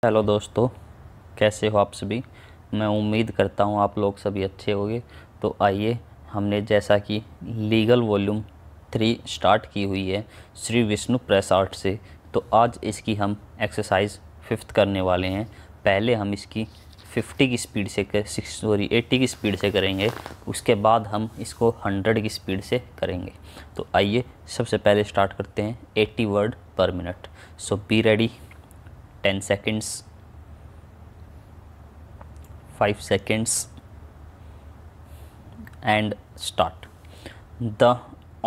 Hello दोस्तों, कैसे हो आप सभी। मैं उम्मीद करता हूँ आप लोग सभी अच्छे होंगे। तो आइए, हमने जैसा कि लीगल वॉल्यूम 3 स्टार्ट की हुई है श्री विष्णु प्रेस आर्ट से, तो आज इसकी हम एक्सरसाइज 5th करने वाले हैं। पहले हम इसकी 50 की स्पीड से 80 की स्पीड से करेंगे, उसके बाद हम इसको 100 की स्पीड से करेंगे। तो आइए सबसे पहले स्टार्ट करते हैं 80 वर्ड पर minute. So be ready. 10 seconds, 5 seconds, and start. The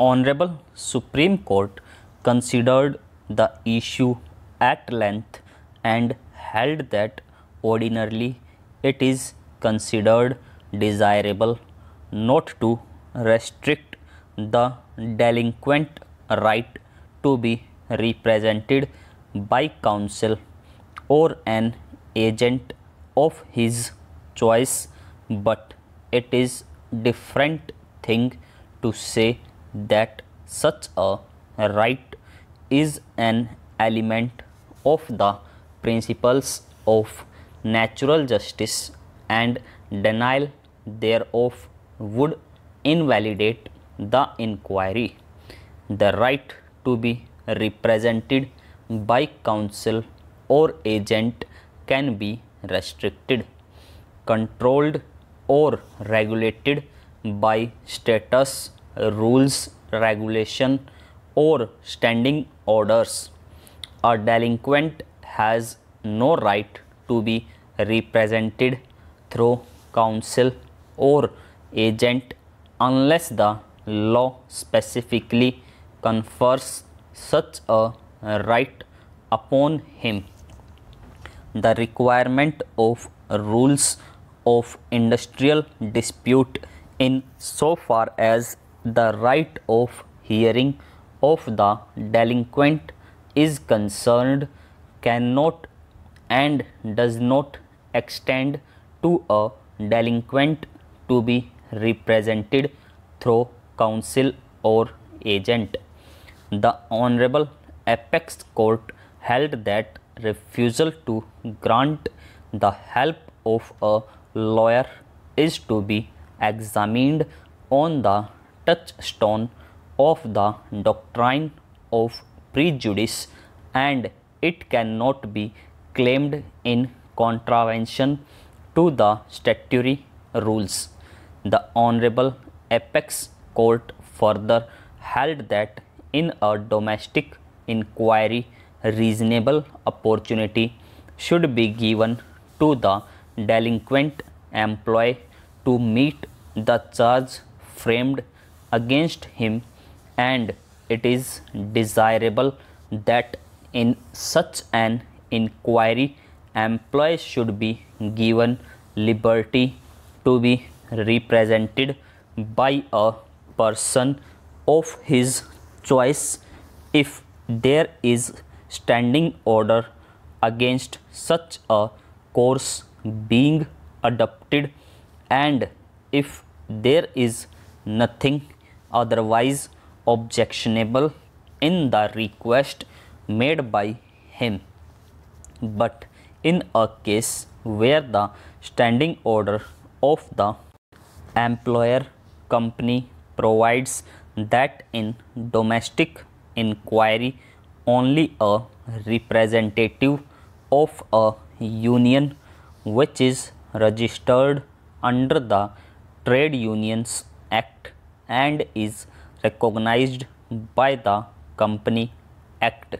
Honorable Supreme Court considered the issue at length and held that ordinarily it is considered desirable not to restrict the delinquent right to be represented by counsel or an agent of his choice, but it is different thing to say that such a right is an element of the principles of natural justice and denial thereof would invalidate the inquiry. The right to be represented by counsel or agent can be restricted, controlled, or regulated by status, rules, regulation, or standing orders. A delinquent has no right to be represented through counsel or agent unless the law specifically confers such a right upon him. The requirement of rules of industrial dispute in so far as the right of hearing of the delinquent is concerned cannot and does not extend to a delinquent to be represented through counsel or agent. The Honorable Apex Court held that refusal to grant the help of a lawyer is to be examined on the touchstone of the doctrine of prejudice, and it cannot be claimed in contravention to the statutory rules. The Honorable Apex Court further held that in a domestic inquiry, reasonable opportunity should be given to the delinquent employee to meet the charge framed against him, and it is desirable that in such an inquiry employee should be given liberty to be represented by a person of his choice if there is standing order against such a course being adopted, and if there is nothing otherwise objectionable in the request made by him. But in a case where the standing order of the employer company provides that in domestic inquiry only a representative of a union which is registered under the Trade Unions Act and is recognized by the Company Act,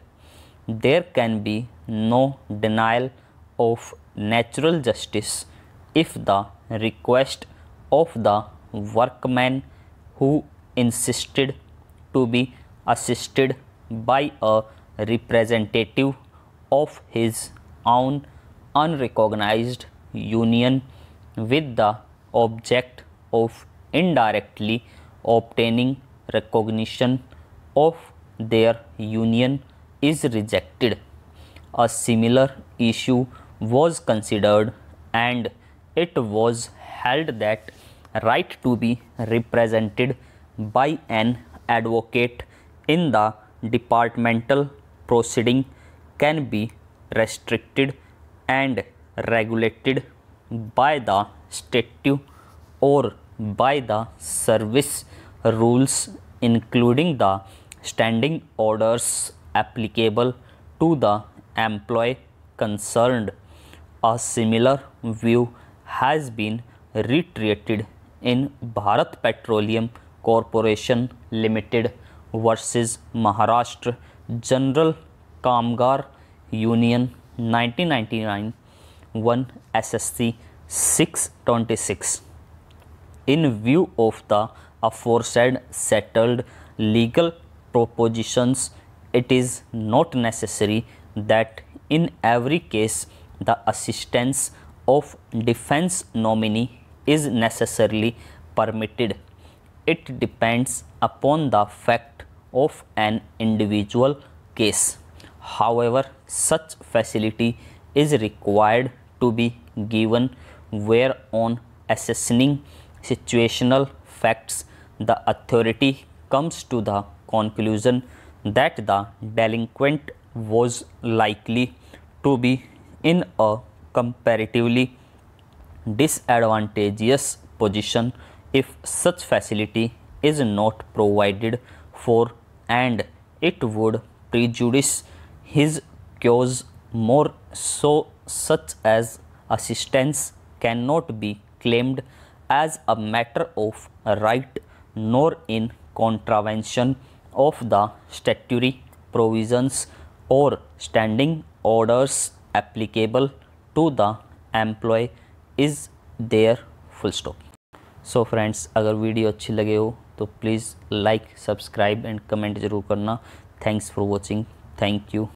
there can be no denial of natural justice if the request of the workman who insisted to be assisted by a representative of his own unrecognized union with the object of indirectly obtaining recognition of their union is rejected. A similar issue was considered, and it was held that right to be represented by an advocate in the departmental proceeding can be restricted and regulated by the statute or by the service rules, including the standing orders applicable to the employee concerned. A similar view has been reiterated in Bharat Petroleum Corporation Limited versus Maharashtra General Kamgar Union 1999 1 SSC 626. In view of the aforesaid settled legal propositions, it is not necessary that in every case the assistance of defense nominee is necessarily permitted. It depends upon the fact of an individual case. However, such facility is required to be given where on assessing situational facts the authority comes to the conclusion that the delinquent was likely to be in a comparatively disadvantageous position if such facility is not provided for, and it would prejudice his cause more so, such as assistance cannot be claimed as a matter of right nor in contravention of the statutory provisions or standing orders applicable to the employee is there, full stop. So friends, अगर video अच्छी लगे हो तो please like, subscribe and comment ज़रूर करना। Thanks for watching. Thank you.